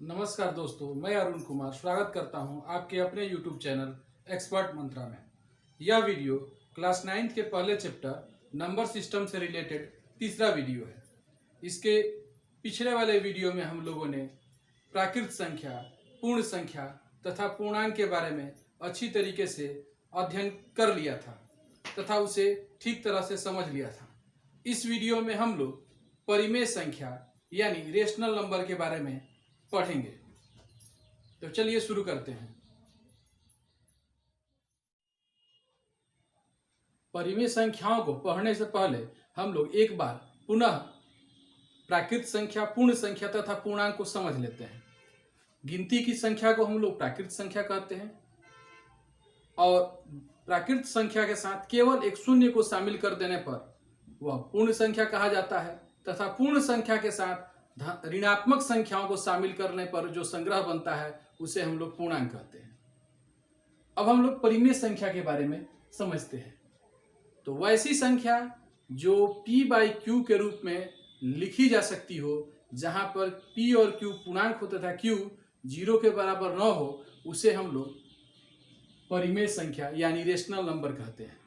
नमस्कार दोस्तों, मैं अरुण कुमार स्वागत करता हूं आपके अपने YouTube चैनल एक्सपर्ट मंत्रा में। यह वीडियो क्लास 9 के पहले चैप्टर नंबर सिस्टम से रिलेटेड तीसरा वीडियो है। इसके पिछले वाले वीडियो में हम लोगों ने प्राकृत संख्या, पूर्ण संख्या तथा पूर्णांक के बारे में अच्छी तरीके से अध्ययन कर लिया था तथा उसे ठीक तरह से समझ लिया था। इस वीडियो में हम लोग परिमेय संख्या यानी रेशनल नंबर के बारे में पढ़ेंगे। तो चलिए शुरू करते हैं। परिमेय संख्याओं को पढ़ने से पहले हम लोग एक बार पुनः प्राकृत संख्या, पूर्ण संख्या तथा पूर्णांक को समझ लेते हैं। गिनती की संख्या को हम लोग प्राकृत संख्या कहते हैं और प्राकृत संख्या के साथ केवल एक शून्य को शामिल कर देने पर वह पूर्ण संख्या कहा जाता है तथा पूर्ण संख्या के साथ ऋणात्मक संख्याओं को शामिल करने पर जो संग्रह बनता है उसे हम लोग पूर्णांक कहते हैं। अब हम लोग परिमेय संख्या के बारे में समझते हैं। तो वैसी संख्या जो p/q के रूप में लिखी जा सकती हो, जहां पर p और q पूर्णांक हो तथा q 0 के बराबर न हो, उसे हम लोग परिमेय संख्या यानी रेशनल नंबर कहते हैं।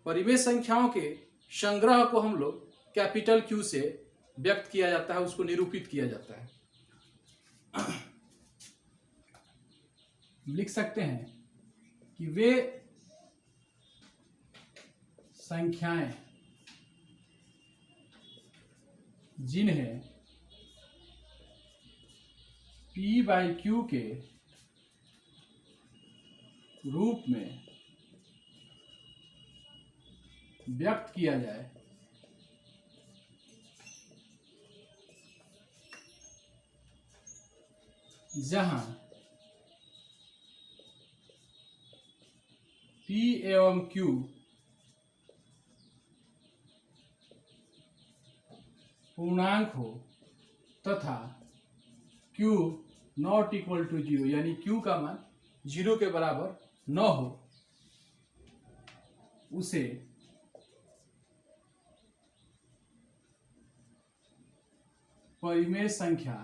परिमेय संख्याओं के संग्रह को हम लोग कैपिटल Q से व्यक्त किया जाता है, उसको निरूपित किया जाता है। लिख सकते हैं कि वे संख्याएं जिन्हें p/q के रूप में व्यक्त किया जाए, जहां p एवं q पूर्णांक हो तथा q नॉट इक्वल टू 0 यानी q का मान 0 के बराबर न हो, उसे परिमेय संख्या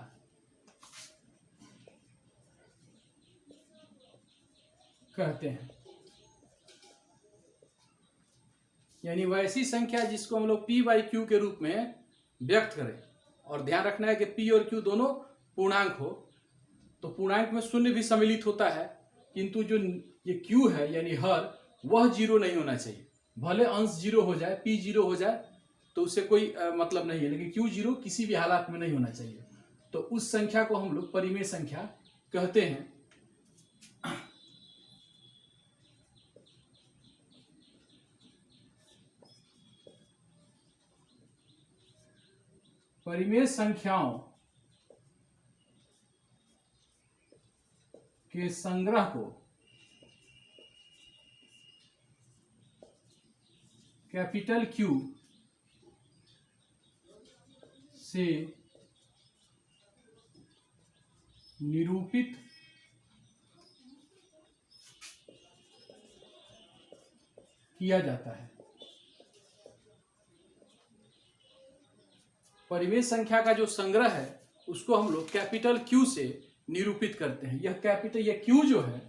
कहते हैं। यानी वैसी संख्या जिसको हम लोग p/q के रूप में व्यक्त करें, और ध्यान रखना है कि p और q दोनों पूर्णांक हो। तो पूर्णांक में शून्य भी सम्मिलित होता है, किंतु जो ये q है यानी हर, वह 0 नहीं होना चाहिए। भले अंश 0 हो जाए, p 0 हो जाए तो उससे कोई मतलब नहीं है, लेकिन q 0 किसी भी हालात में नहीं होना चाहिए। तो उस संख्या को हम लोग परिमेय संख्या कहते हैं। परिमेय संख्याओं के संग्रह को कैपिटल Q से निरूपित किया जाता है। परिमेय संख्या का जो संग्रह है उसको हम लोग कैपिटल Q से निरूपित करते हैं। यह कैपिटल, यह Q जो है,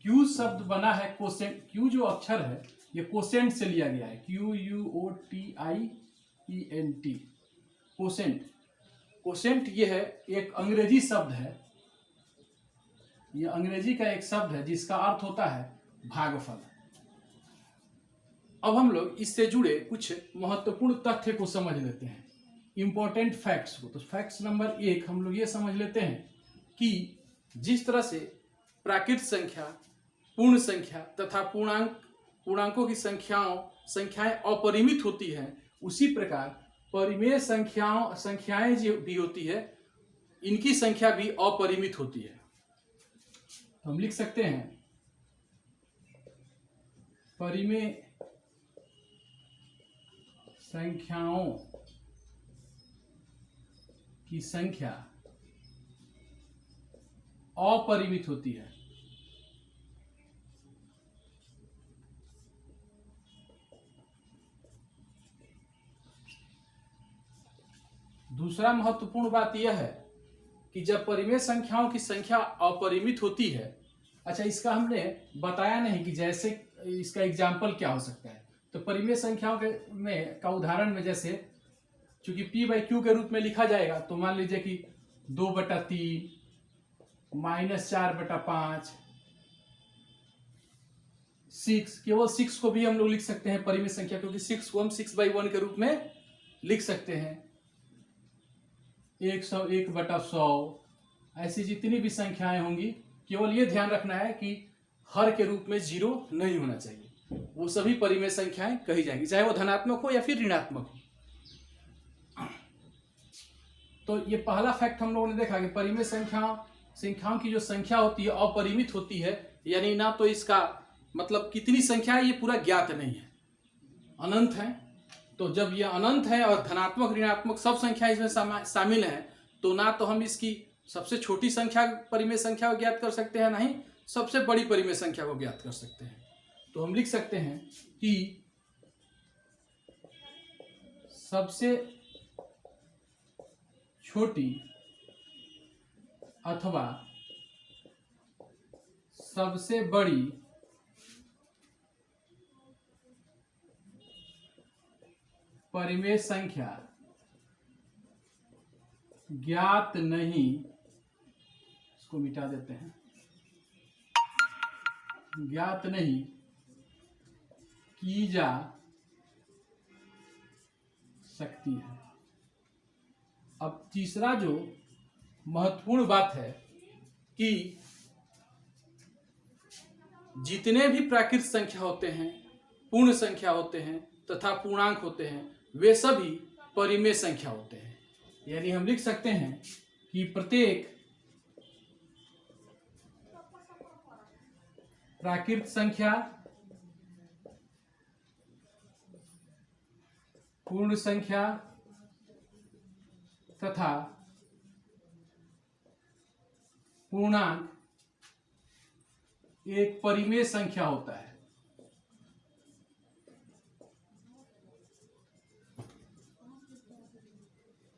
Q शब्द बना है कोसेंट। Q जो अक्षर है यह कोसेंट से लिया गया है, QUOTIENT, कोसेंट। कोसेंट ये है एक अंग्रेजी शब्द है, यह अंग्रेजी का एक शब्द है जिसका अर्थ होता है भागफल। अब हम लोग इससे जुड़े कुछ महत्वपूर्ण तथ्य को समझ लेते हैं, इंपॉर्टेंट फैक्ट्स को। तो फैक्ट्स नंबर 1 हम लोग ये समझ लेते हैं कि जिस तरह से प्राकृत संख्या, पूर्ण संख्या तथा पूर्णांकों की संख्याएं अपरिमित होती हैं, उसी प्रकार परिमेय संख्याएं जो भी होती है, इनकी संख्या भी अपरिमित होती है। तो हम लिख सकते हैं परिमेय संख्याओं की संख्या अपरिमित होती है। दूसरा महत्वपूर्ण बात यह है कि जब परिमेय संख्याओं की संख्या अपरिमित होती है, अच्छा इसका हमने बताया नहीं कि जैसे इसका एग्जाम्पल क्या हो सकता है। तो परिमेय संख्याओं के में का उदाहरण में जैसे चूंकि p/q के रूप में लिखा जाएगा, तो मान लीजिए कि 2/3 -4/5 6, केवल 6 को भी हम लोग लिख सकते हैं परिमेय संख्या, क्योंकि 6 को हम 6/1 के रूप में लिख सकते हैं। 101/100 ऐसी जितनी भी संख्याएं होंगी, केवल ये ध्यान रखना है कि हर के रूप में 0 नहीं होना चाहिए, वो सभी परिमेय संख्याएं कही जाएंगी, चाहे वो धनात्मक हो या फिर ऋणात्मक हो। तो ये पहला फैक्ट हम लोगों ने देखा कि परिमेय संख्याओं की जो संख्या होती है अपरिमित होती है, यानी ना तो इसका मतलब कितनी संख्या है ये पूरा ज्ञात नहीं है, अनंत है। तो जब ये अनंत है और धनात्मक ऋणात्मक सब संख्या इसमें शामिल है, तो ना तो हम इसकी सबसे छोटी संख्या परिमेय संख्या को ज्ञात कर सकते हैं, ना ही सबसे बड़ी परिमेय संख्या को ज्ञात कर सकते हैं। तो हम लिख सकते हैं कि सबसे छोटी अथवा सबसे बड़ी परिमेय संख्या ज्ञात नहीं, इसको मिटा देते हैं, ज्ञात नहीं की जा सकती है। अब तीसरा जो महत्वपूर्ण बात है कि जितने भी प्राकृत संख्या होते हैं, पूर्ण संख्या होते हैं तथा पूर्णांक होते हैं, वे सभी परिमेय संख्या होते हैं। यानी हम लिख सकते हैं कि प्रत्येक प्राकृत संख्या, पूर्ण संख्या तथा पूर्णांक एक परिमेय संख्या होता है।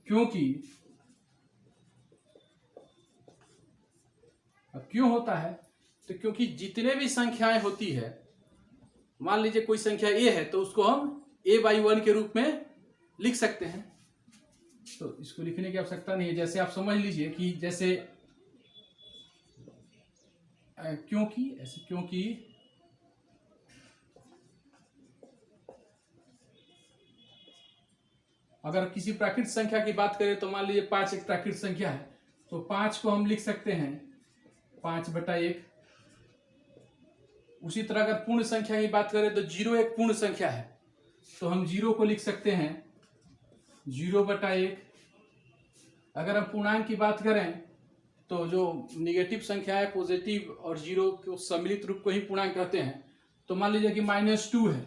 क्योंकि अब क्यों होता है, तो क्योंकि जितने भी संख्याएं होती है, मान लीजिए कोई संख्या a है तो उसको हम a/1 के रूप में लिख सकते हैं। तो इसको लिखने की आवश्यकता नहीं है। जैसे आप समझ लीजिए कि जैसे क्योंकि अगर किसी प्राकृत संख्या की बात करें तो मान लीजिए 5 एक प्राकृत संख्या है, तो 5 को हम लिख सकते हैं 5/1। उसी तरह अगर पूर्ण संख्या की बात करें तो 0 एक पूर्ण संख्या है, तो हम 0 को लिख सकते हैं 0/1। अगर हम पूर्णांक की बात करें तो जो निगेटिव संख्या है, पॉजिटिव और 0 को सम्मिलित रूप को ही पूर्णांक कहते हैं। तो मान लीजिए कि -2 है,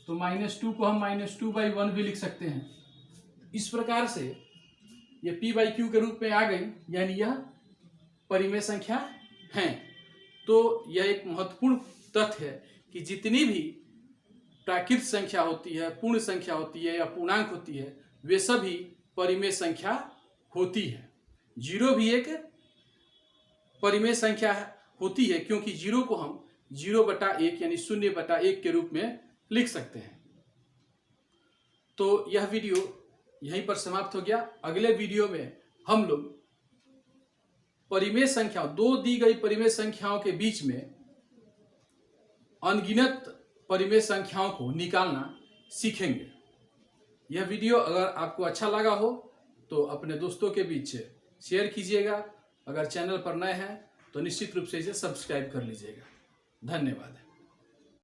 तो -2 को हम -2/1 भी लिख सकते हैं। इस प्रकार से ये p/q के रूप में आ गई, यानी यह परिमेय संख्या है। तो यह एक महत्वपूर्ण तथ्य है कि जितनी भी प्राकृत संख्या होती है, पूर्ण संख्या होती है या पूर्णांक होती है, वे सभी परिमेय संख्या होती है। 0 भी एक परिमेय संख्या होती है, क्योंकि 0 को हम 0/1 यानी 0/1 के रूप में लिख सकते हैं। तो यह वीडियो यहीं पर समाप्त हो गया। अगले वीडियो में हम लोग परिमेय संख्या, दो दी गई परिमेय संख्याओं के बीच में अनगिनत परिमेय संख्याओं को निकालना सीखेंगे। यह वीडियो अगर आपको अच्छा लगा हो तो अपने दोस्तों के बीच शेयर कीजिएगा। अगर चैनल पर नए हैं तो निश्चित रूप से इसे सब्सक्राइब कर लीजिएगा। धन्यवाद।